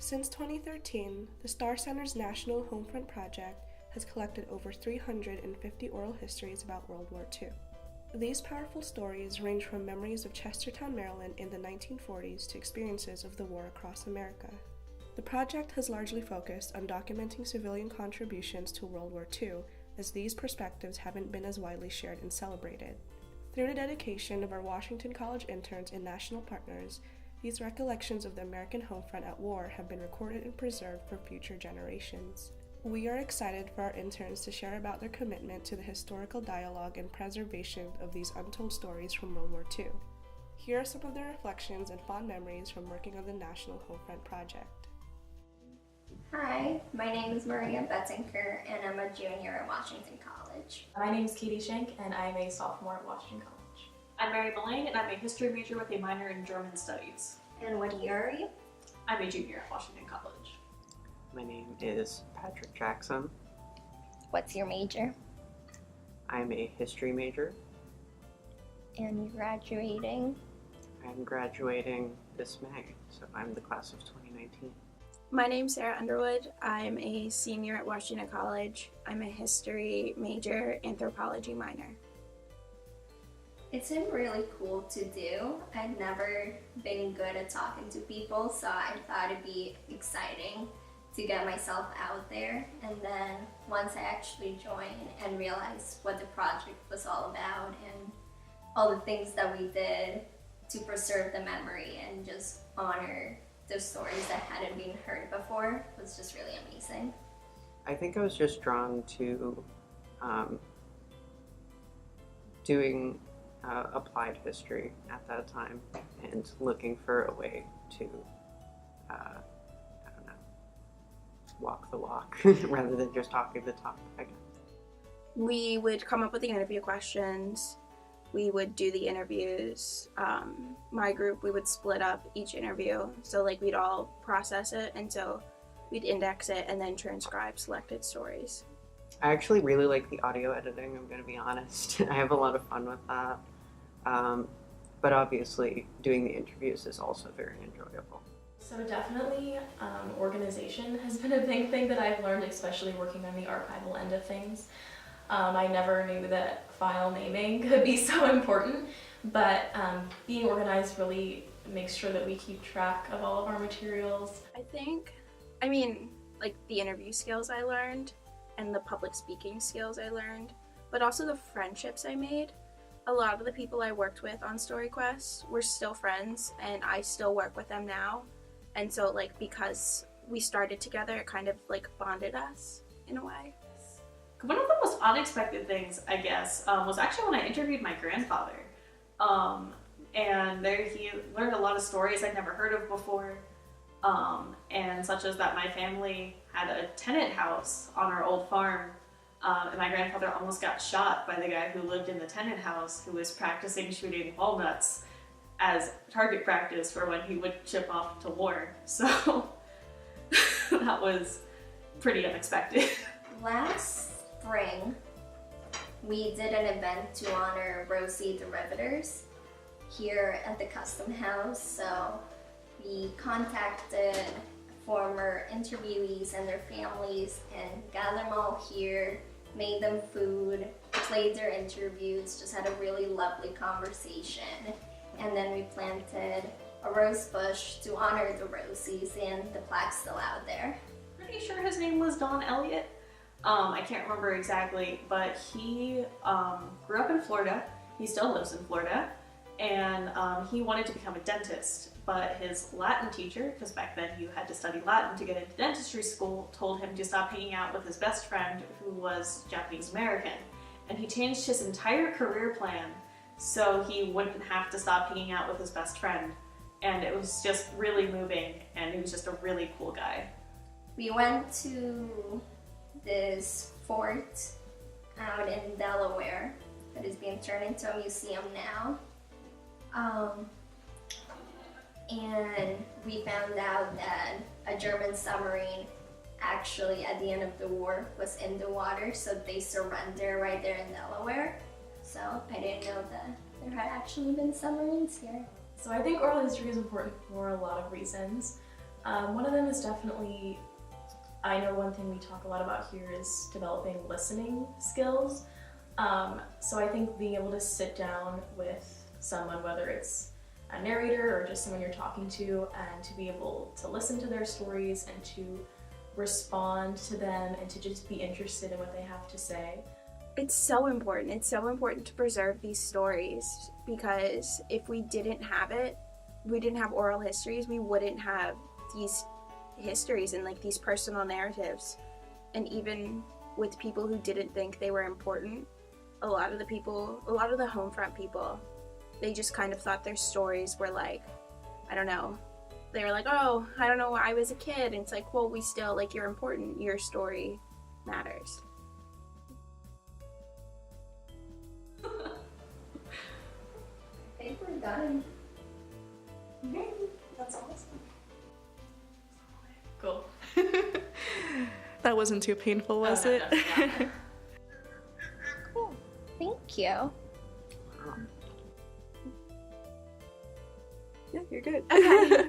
Since 2013, the Starr Center's National Homefront Project has collected over 350 oral histories about World War II. These powerful stories range from memories of Chestertown, Maryland in the 1940s to experiences of the war across America. The project has largely focused on documenting civilian contributions to World War II, as these perspectives haven't been as widely shared and celebrated. Through the dedication of our Washington College interns and national partners, these recollections of the American homefront at war have been recorded and preserved for future generations. We are excited for our interns to share about their commitment to the historical dialogue and preservation of these untold stories from World War II. Here are some of their reflections and fond memories from working on the National Homefront Project. Hi, my name is Maria Bettinker, and I'm a junior at Washington College. My name is Katie Schenk, and I'm a sophomore at Washington College. I'm Mary Mullane, and I'm a history major with a minor in German studies. And what year are you? I'm a junior at Washington College. My name is Patrick Jackson. What's your major? I'm a history major. And you're graduating? I'm graduating this May, so I'm the class of 2019. My name's Sarah Underwood. I'm a senior at Washington College. I'm a history major, anthropology minor. It's been really cool to do. I've never been good at talking to people, so I thought it'd be exciting to get myself out there. And then once I actually joined and realized what the project was all about and all the things that we did to preserve the memory and just honor the stories that hadn't been heard before, was just really amazing. I think I was just drawn to doing applied history at that time and looking for a way to, walk the walk rather than just talking the talk, I guess. We would come up with the interview questions. We would do the interviews. My group, we would split up each interview. So we'd all process it, and so we'd index it and then transcribe selected stories. I actually really like the audio editing, I'm going to be honest. I have a lot of fun with that. But obviously doing the interviews is also very enjoyable. So definitely organization has been a big thing that I've learned, especially working on the archival end of things. I never knew that file naming could be so important, but being organized really makes sure that we keep track of all of our materials. The interview skills I learned and the public speaking skills I learned, but also the friendships I made. A lot of the people I worked with on StoryQuest were still friends, and I still work with them now. And so because we started together, it kind of bonded us in a way. One of the most unexpected things, I guess, was actually when I interviewed my grandfather. And there he learned a lot of stories I'd never heard of before, and such as that my family had a tenant house on our old farm, and my grandfather almost got shot by the guy who lived in the tenant house, who was practicing shooting walnuts as target practice for when he would ship off to war. So that was pretty unexpected. Last spring, we did an event to honor Rosie the Riveters here at the Custom House. So we contacted former interviewees and their families and got them all here, made them food, played their interviews, just had a really lovely conversation. And then we planted a rose bush to honor the Rosies, and the plaque's still out there. Pretty sure his name was Don Elliott. I can't remember exactly, but he grew up in Florida. He still lives in Florida, and he wanted to become a dentist, but his Latin teacher, because back then you had to study Latin to get into dentistry school, told him to stop hanging out with his best friend, who was Japanese American. And he changed his entire career plan so he wouldn't have to stop hanging out with his best friend. And it was just really moving, and he was just a really cool guy. We went to this fort out in Delaware that is being turned into a museum now. And we found out that a German submarine actually at the end of the war was in the water, so they surrendered right there in Delaware. So I didn't know that there had actually been submarines here. So I think oral history is important for a lot of reasons. One of them is definitely, I know one thing we talk a lot about here is developing listening skills. So I think being able to sit down with someone, whether it's a narrator or just someone you're talking to, and to be able to listen to their stories and to respond to them and to just be interested in what they have to say. It's so important. It's so important to preserve these stories, because if we didn't have it, we didn't have oral histories, we wouldn't have these histories and like these personal narratives. And even with people who didn't think they were important, a lot of the Homefront people, they just kind of thought their stories were like, I don't know, they were like, oh, I don't know, I was a kid. And it's like, well, we still, like, you're important, your story matters. I think we're done. That's awesome. Cool. That wasn't too painful, was Oh, no, it? no, no. Cool. Thank you. Yeah, you're good. Okay.